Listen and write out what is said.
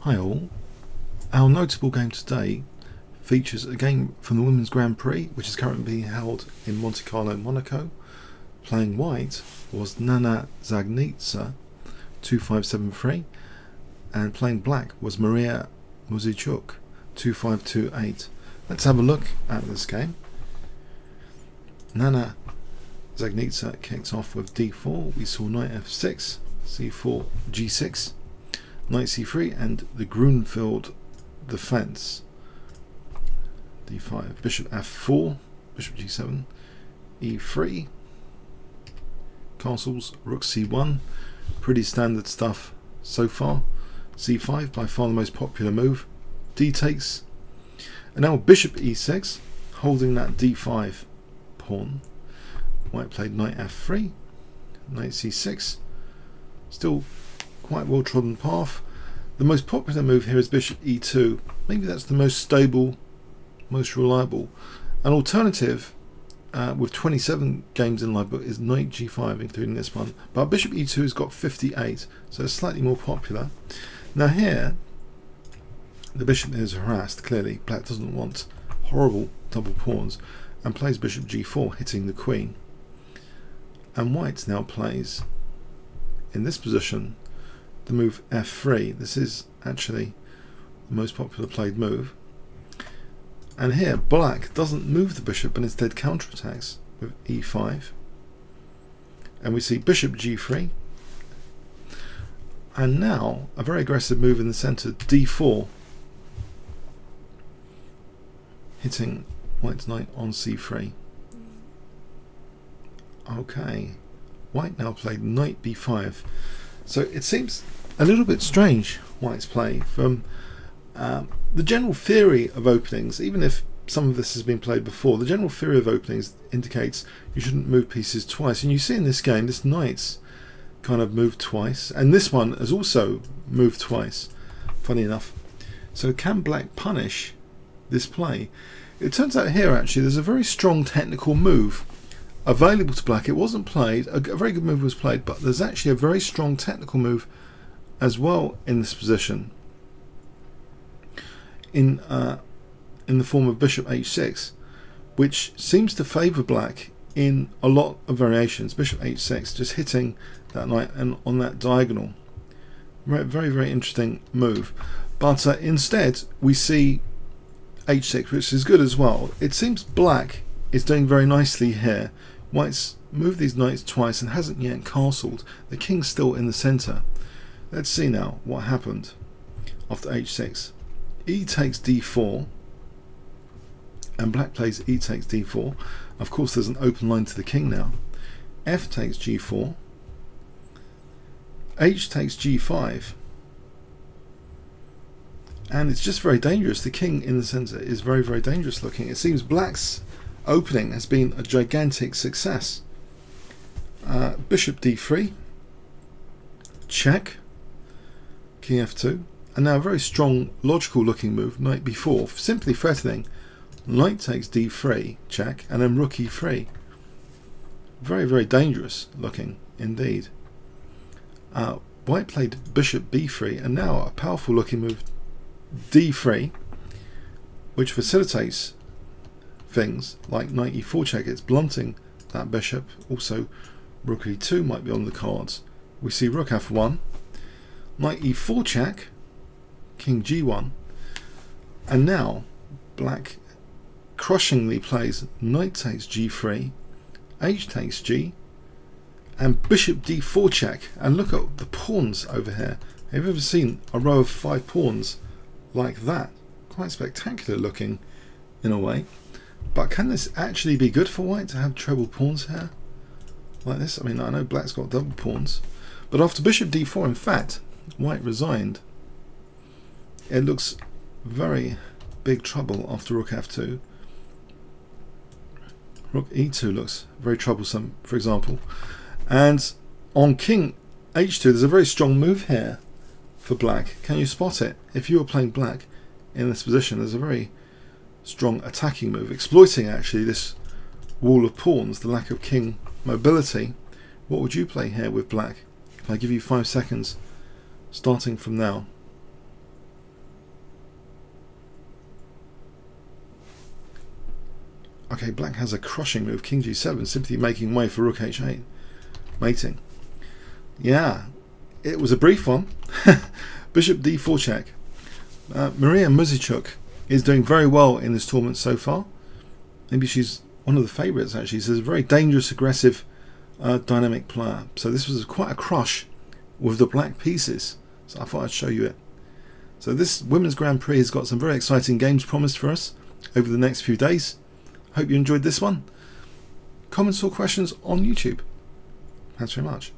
Hi all. Our notable game today features a game from the Women's Grand Prix, which is currently being held in Monte Carlo, Monaco. Playing white was Dzagnidze 2573, and playing black was Mariya Muzychuk 2528. Let's have a look at this game. Dzagnidze kicked off with d4. We saw knight f6, c4, g6, knight c3, and the Grunfeld defense. d5, bishop f4, bishop g7, e3, castles, rook c1. Pretty standard stuff so far. c5, by far the most popular move. d takes, and now bishop e6, holding that d5 pawn. White played knight f3, knight c6. Still quite well trodden path. The most popular move here is bishop e2. Maybe that's the most stable, most reliable. An alternative with 27 games in live book is knight g5, including this one. But bishop e2 has got 58, so it's slightly more popular. Now here, the bishop is harassed. Clearly, black doesn't want horrible double pawns, and plays bishop g4, hitting the queen. And white now plays, in this position, the move f3. This is actually the most popular played move. And here black doesn't move the bishop and instead counterattacks with e5. And we see bishop g3. And now a very aggressive move in the center, d4, hitting white's knight on c3. Okay, white now played knight b5. So it seems a little bit strange, white's play, from the general theory of openings. Even if some of this has been played before, the general theory of openings indicates you shouldn't move pieces twice. And you see in this game, this knight's kind of moved twice, and this one has also moved twice, funny enough. So can black punish this play? It turns out here actually there's a very strong technical move available to black. It wasn't played, a very good move was played, but there's actually a very strong technical move as well in this position, in the form of bishop h6, which seems to favour black in a lot of variations. Bishop h6, just hitting that knight and on that diagonal. Very, very interesting move. But instead we see h6, which is good as well. It seems black is doing very nicely here. White's moved these knights twice and hasn't yet castled. The king's still in the centre. Let's see now what happened after h6. E takes d4, and black plays e takes d4. Of course there's an open line to the king now. F takes g4, h takes g5, and it's just very dangerous. The king in the centre is very, very dangerous looking. It seems black's opening has been a gigantic success. Bishop d3, check, king f2, and now a very strong logical looking move, knight b4, simply threatening knight takes d3, check, and then rook e3. Very, very dangerous looking indeed. White played bishop b3, and now a powerful looking move, d3, which facilitates things like knight e4 check. It's blunting that bishop. Also rook e2 might be on the cards. We see rook f1, knight e4 check, king g1, and now black crushingly plays knight takes g3, h takes g, and bishop d4 check. And look at the pawns over here. Have you ever seen a row of 5 pawns like that? Quite spectacular looking in a way. But can this actually be good for white to have treble pawns here like this? I mean, I know black's got double pawns, but after bishop d4, in fact, white resigned. It looks very big trouble after rook f2. Rook e2 looks very troublesome, for example. And on king h2, there's a very strong move here for black. Can you spot it? If you were playing black in this position, there's a very strong attacking move, exploiting actually this wall of pawns, the lack of king mobility. What would you play here with black? If I give you 5 seconds starting from now. Okay, black has a crushing move, king g7, simply making way for rook h8. Mating. Yeah, it was a brief one. Bishop d4 check. Mariya Muzychuk is doing very well in this tournament so far. Maybe she's one of the favourites actually. She's a very dangerous, aggressive, dynamic player. So this was quite a crush with the black pieces. So I thought I'd show you it. So this Women's Grand Prix has got some very exciting games promised for us over the next few days. Hope you enjoyed this one. Comments or questions on YouTube. Thanks very much.